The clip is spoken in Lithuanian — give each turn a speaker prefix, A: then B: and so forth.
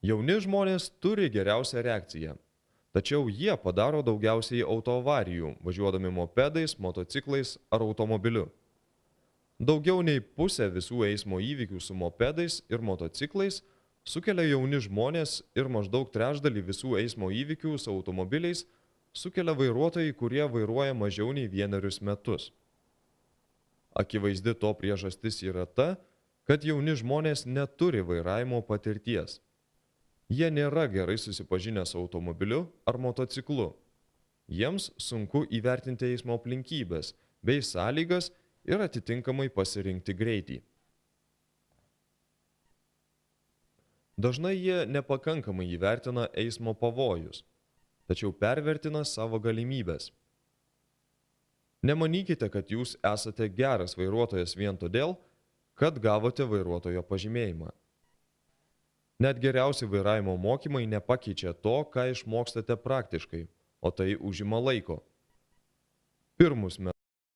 A: Jauni žmonės turi geriausią reakciją, tačiau jie padaro daugiausiai autoavarijų, važiuodami mopedais, motociklais ar automobiliu. Daugiau nei pusę visų eismo įvykių su mopedais ir motociklais sukelia jauni žmonės ir maždaug trečdalį visų eismo įvykių su automobiliais sukelia vairuotojai, kurie vairuoja mažiau nei 1 metus. Akivaizdi to priežastis yra ta, kad jauni žmonės neturi vairavimo patirties. Jie nėra gerai susipažinę su automobiliu ar motociklu. Jiems sunku įvertinti eismo aplinkybės bei sąlygas ir atitinkamai pasirinkti greitį. Dažnai jie nepakankamai įvertina eismo pavojus, tačiau pervertina savo galimybės. Nemanykite, kad jūs esate geras vairuotojas vien todėl, kad gavote vairuotojo pažymėjimą. Net geriausi vairavimo mokymai nepakeičia to, ką išmokstate praktiškai, o tai užima laiko. Pirmus metus